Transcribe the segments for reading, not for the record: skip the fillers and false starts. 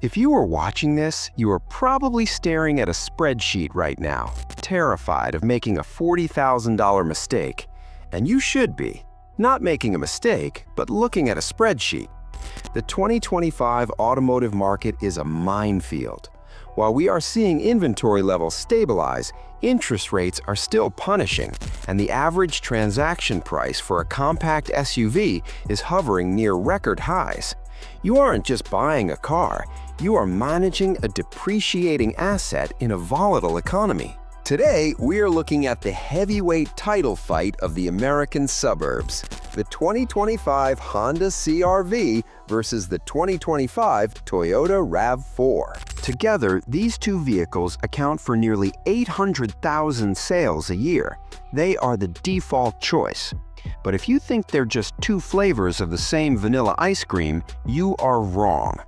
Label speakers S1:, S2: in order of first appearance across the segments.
S1: If you are watching this, you are probably staring at a spreadsheet right now, terrified of making a $40,000 mistake. And you should be. Not making a mistake, but looking at a spreadsheet. The 2025 automotive market is a minefield. While we are seeing inventory levels stabilize, interest rates are still punishing, and the average transaction price for a compact SUV is hovering near record highs. You aren't just buying a car, you are managing a depreciating asset in a volatile economy. Today, we are looking at the heavyweight title fight of the American suburbs, the 2025 Honda CR-V versus the 2025 Toyota RAV4. Together, these two vehicles account for nearly 800,000 sales a year. They are the default choice. But if you think they're just two flavors of the same vanilla ice cream, you are wrong.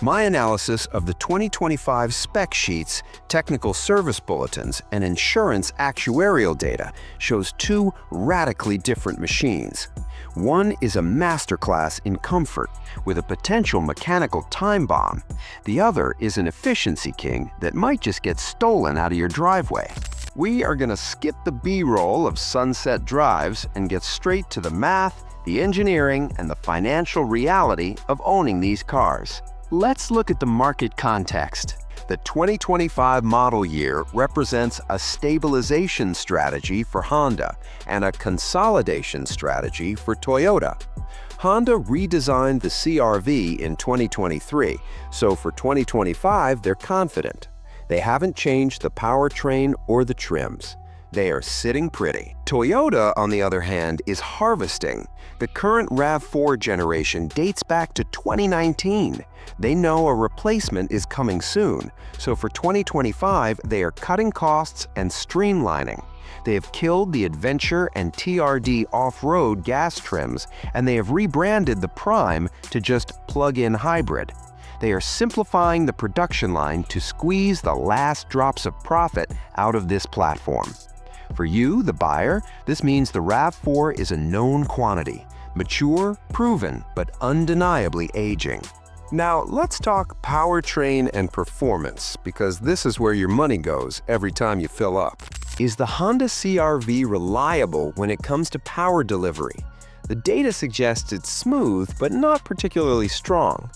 S1: My analysis of the 2025 spec sheets, technical service bulletins, and insurance actuarial data shows two radically different machines. One is a masterclass in comfort, with a potential mechanical time bomb. The other is an efficiency king that might just get stolen out of your driveway. We are going to skip the B-roll of sunset drives and get straight to the math, the engineering, and the financial reality of owning these cars. Let's look at the market context. The 2025 model year represents a stabilization strategy for Honda and a consolidation strategy for Toyota. Honda redesigned the CR-V in 2023, so for 2025 they're confident. They haven't changed the powertrain or the trims. They are sitting pretty. Toyota, on the other hand, is harvesting. The current RAV4 generation dates back to 2019. They know a replacement is coming soon, so for 2025, they are cutting costs and streamlining. They have killed the Adventure and TRD off-road gas trims, and they have rebranded the Prime to just plug-in hybrid. They are simplifying the production line to squeeze the last drops of profit out of this platform. For you, the buyer, this means the RAV4 is a known quantity, mature, proven, but undeniably aging. Now, let's talk powertrain and performance, because this is where your money goes every time you fill up. Is the Honda CR-V reliable when it comes to power delivery? The data suggests it's smooth, but not particularly strong.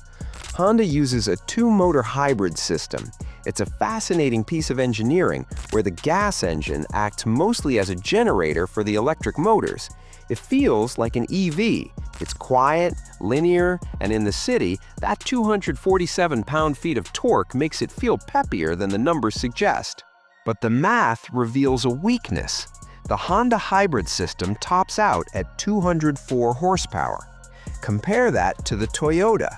S1: Honda uses a two-motor hybrid system. It's a fascinating piece of engineering where the gas engine acts mostly as a generator for the electric motors. It feels like an EV. It's quiet, linear, and in the city, that 247 pound-feet of torque makes it feel peppier than the numbers suggest. But the math reveals a weakness. The Honda hybrid system tops out at 204 horsepower. Compare that to the Toyota.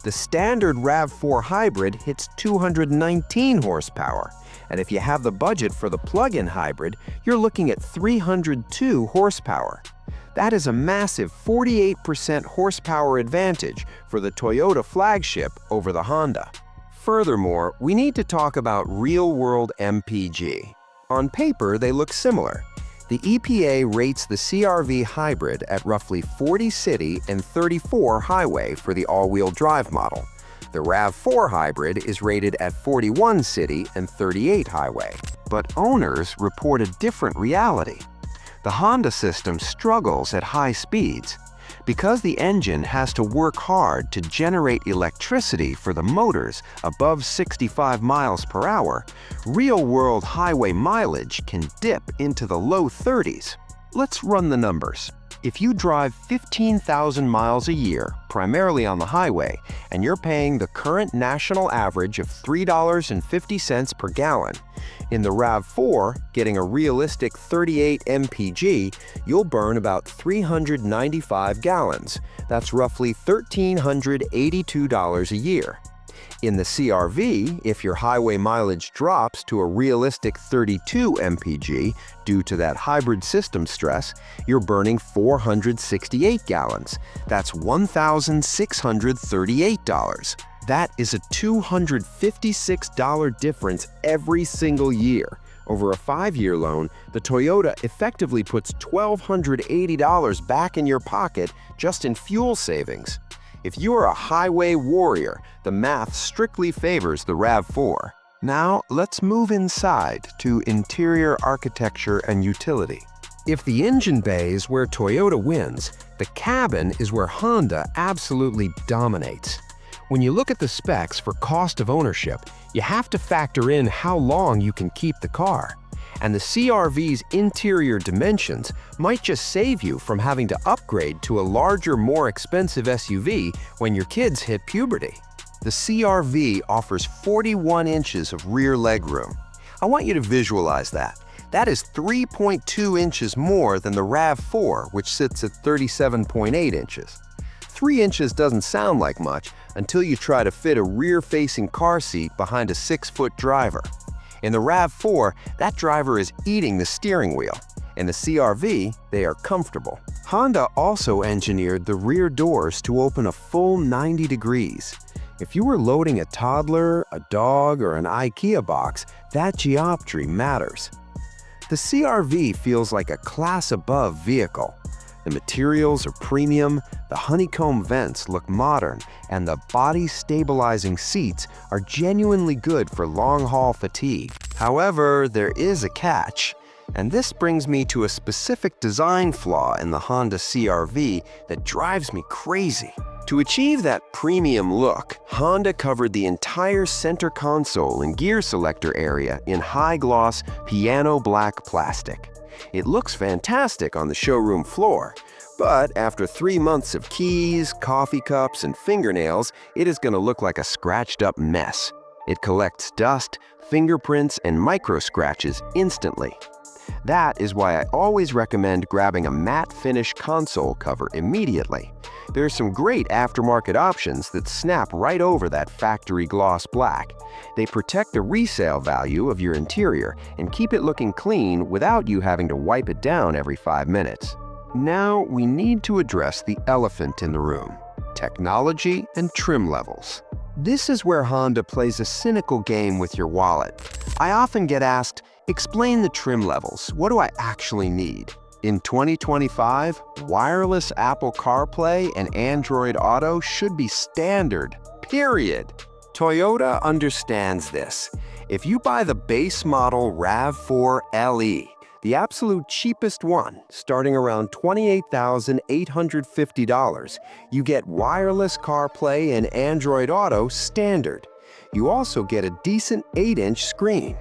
S1: The standard RAV4 hybrid hits 219 horsepower, and if you have the budget for the plug-in hybrid, you're looking at 302 horsepower. That is a massive 48% horsepower advantage for the Toyota flagship over the Honda. Furthermore, we need to talk about real-world MPG. On paper, they look similar. The EPA rates the CR-V hybrid at roughly 40 city and 34 highway for the all-wheel drive model. The RAV4 hybrid is rated at 41 city and 38 highway. But owners report a different reality. The Honda system struggles at high speeds. Because the engine has to work hard to generate electricity for the motors above 65 miles per hour, real-world highway mileage can dip into the low 30s. Let's run the numbers. If you drive 15,000 miles a year, primarily on the highway, and you're paying the current national average of $3.50 per gallon, in the RAV4, getting a realistic 38 mpg, you'll burn about 395 gallons. That's roughly $1,382 a year. In the CR-V, if your highway mileage drops to a realistic 32 mpg due to that hybrid system stress, you're burning 468 gallons. That's $1,638. That is a $256 difference every single year. Over a 5-year loan, the Toyota effectively puts $1,280 back in your pocket just in fuel savings. If you are a highway warrior, the math strictly favors the RAV4. Now, let's move inside to interior architecture and utility. If the engine bay is where Toyota wins, the cabin is where Honda absolutely dominates. When you look at the specs for cost of ownership, you have to factor in how long you can keep the car. And the CR-V's interior dimensions might just save you from having to upgrade to a larger, more expensive SUV when your kids hit puberty. The CR-V offers 41 inches of rear legroom. I want you to visualize that. That is 3.2 inches more than the RAV4, which sits at 37.8 inches. 3 inches doesn't sound like much until you try to fit a rear-facing car seat behind a 6-foot driver. In the RAV4, that driver is eating the steering wheel. In the CR-V, they are comfortable. Honda also engineered the rear doors to open a full 90 degrees. If you were loading a toddler, a dog, or an IKEA box, that geometry matters. The CR-V feels like a class-above vehicle. The materials are premium, the honeycomb vents look modern, and the body-stabilizing seats are genuinely good for long-haul fatigue. However, there is a catch, and this brings me to a specific design flaw in the Honda CR-V that drives me crazy. To achieve that premium look, Honda covered the entire center console and gear selector area in high-gloss piano black plastic. It looks fantastic on the showroom floor, but after 3 months of keys, coffee cups, and fingernails, it is going to look like a scratched-up mess. It collects dust, fingerprints, and micro-scratches instantly. That is why I always recommend grabbing a matte finish console cover immediately. There are some great aftermarket options that snap right over that factory gloss black. They protect the resale value of your interior and keep it looking clean without you having to wipe it down every 5 minutes. Now we need to address the elephant in the room: technology and trim levels. This is where Honda plays a cynical game with your wallet. I often get asked, explain the trim levels. What do I actually need? In 2025, wireless Apple CarPlay and Android Auto should be standard, period. Toyota understands this. If you buy the base model RAV4 LE, the absolute cheapest one, starting around $28,850, you get wireless CarPlay and Android Auto standard. You also get a decent 8-inch screen.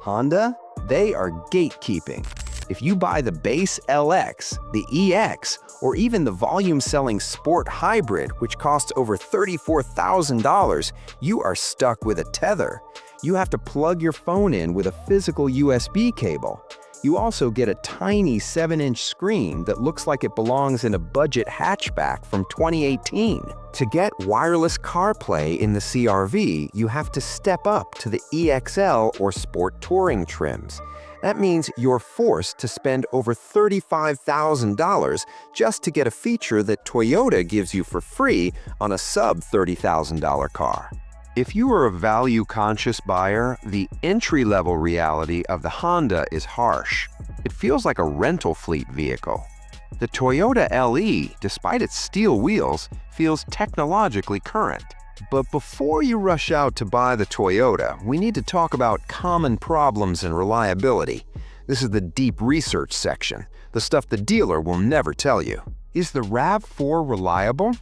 S1: Honda, they are gatekeeping. If you buy the base LX, the EX, or even the volume-selling Sport Hybrid, which costs over $34,000, you are stuck with a tether. You have to plug your phone in with a physical USB cable. You also get a tiny 7-inch screen that looks like it belongs in a budget hatchback from 2018. To get wireless CarPlay in the CR-V, you have to step up to the EXL or Sport Touring trims. That means you're forced to spend over $35,000 just to get a feature that Toyota gives you for free on a sub-$30,000 car. If you are a value-conscious buyer, the entry-level reality of the Honda is harsh. It feels like a rental fleet vehicle. The Toyota LE, despite its steel wheels, feels technologically current. But before you rush out to buy the Toyota, we need to talk about common problems and reliability. This is the deep research section, the stuff the dealer will never tell you. Is the RAV4 reliable?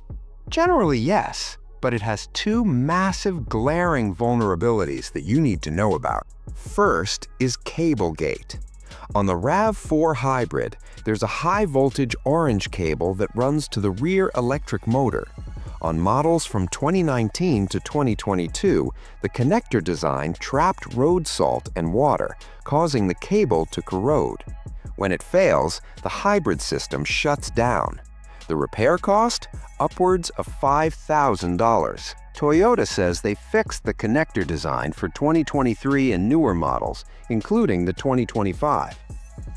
S1: Generally, yes. But it has 2 massive glaring vulnerabilities that you need to know about. First is Cablegate. On the RAV4 Hybrid, there's a high-voltage orange cable that runs to the rear electric motor. On models from 2019 to 2022, the connector design trapped road salt and water, causing the cable to corrode. When it fails, the hybrid system shuts down. The repair cost? Upwards of $5,000. Toyota says they fixed the connector design for 2023 and newer models, including the 2025.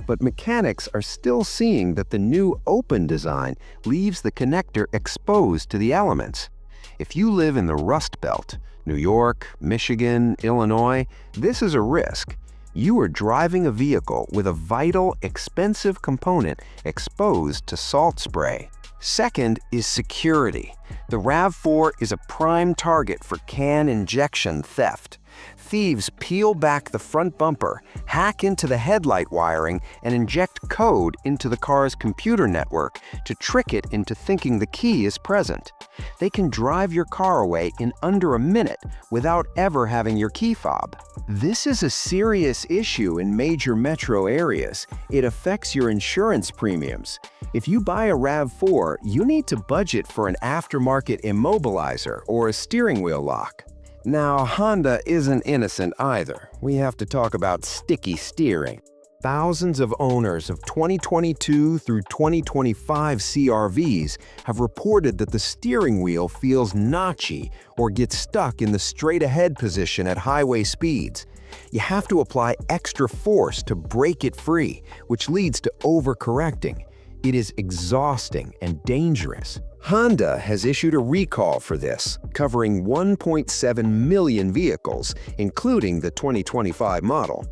S1: But mechanics are still seeing that the new open design leaves the connector exposed to the elements. If you live in the Rust Belt, New York, Michigan, Illinois, this is a risk. You are driving a vehicle with a vital, expensive component exposed to salt spray. Second is security. The RAV4 is a prime target for can injection theft. Thieves peel back the front bumper, hack into the headlight wiring, and inject code into the car's computer network to trick it into thinking the key is present. They can drive your car away in under a minute without ever having your key fob. This is a serious issue in major metro areas. It affects your insurance premiums. If you buy a RAV4, you need to budget for an aftermarket immobilizer or a steering wheel lock. Now, Honda isn't innocent either. We have to talk about sticky steering. Thousands of owners of 2022 through 2025 CR-Vs have reported that the steering wheel feels notchy or gets stuck in the straight-ahead position at highway speeds. You have to apply extra force to break it free, which leads to overcorrecting. It is exhausting and dangerous. Honda has issued a recall for this, covering 1.7 million vehicles, including the 2025 model.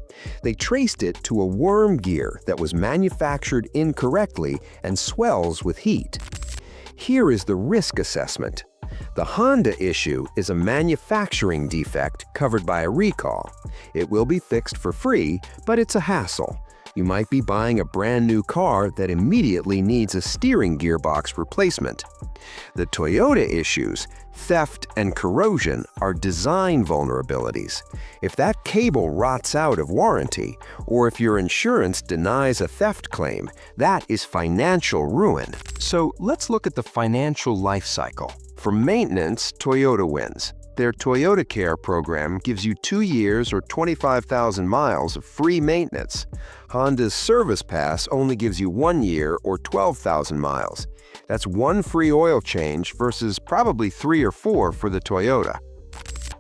S1: They traced it to a worm gear that was manufactured incorrectly and swells with heat. Here is the risk assessment. The Honda issue is a manufacturing defect covered by a recall. It will be fixed for free, but it's a hassle. You might be buying a brand new car that immediately needs a steering gearbox replacement. The Toyota issues, theft and corrosion, are design vulnerabilities. If that cable rots out of warranty, or if your insurance denies a theft claim, that is financial ruin. So let's look at the financial life cycle. For maintenance, Toyota wins. Their Toyota Care program gives you 2 years or 25,000 miles of free maintenance. Honda's Service Pass only gives you 1 year or 12,000 miles. That's 1 free oil change versus probably 3 or 4 for the Toyota.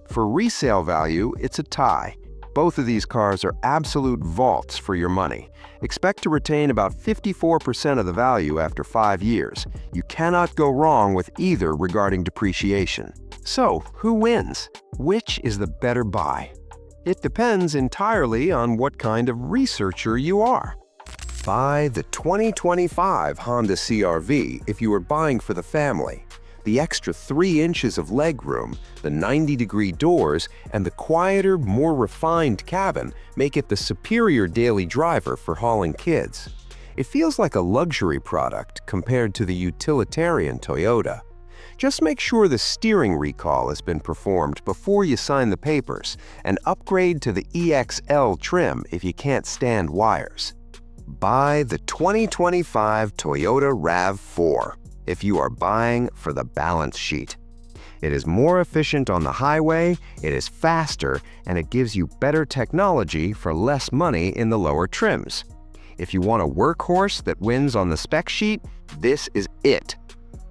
S1: For resale value, it's a tie. Both of these cars are absolute vaults for your money. Expect to retain about 54% of the value after 5 years. You cannot go wrong with either regarding depreciation. So, who wins? Which is the better buy? It depends entirely on what kind of researcher you are. Buy the 2025 Honda CR-V if you are buying for the family. The extra 3 inches of legroom, the 90-degree doors, and the quieter, more refined cabin make it the superior daily driver for hauling kids. It feels like a luxury product compared to the utilitarian Toyota. Just make sure the steering recall has been performed before you sign the papers, and upgrade to the EXL trim if you can't stand wires. Buy the 2025 Toyota RAV4 if you are buying for the balance sheet. It is more efficient on the highway, it is faster, and it gives you better technology for less money in the lower trims. If you want a workhorse that wins on the spec sheet, this is it.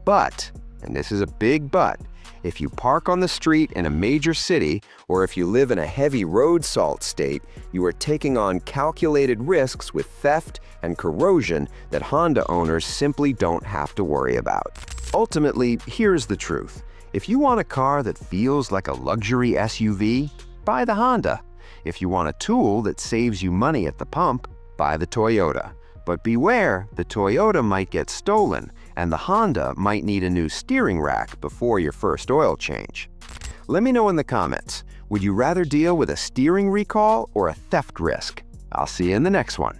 S1: But, and this is a big but, if you park on the street in a major city, or if you live in a heavy road salt state, you are taking on calculated risks with theft and corrosion that Honda owners simply don't have to worry about. Ultimately, here's the truth. If you want a car that feels like a luxury SUV, buy the Honda. If you want a tool that saves you money at the pump, buy the Toyota. But beware, the Toyota might get stolen, and the Honda might need a new steering rack before your first oil change. Let me know in the comments, would you rather deal with a steering recall or a theft risk? I'll see you in the next one.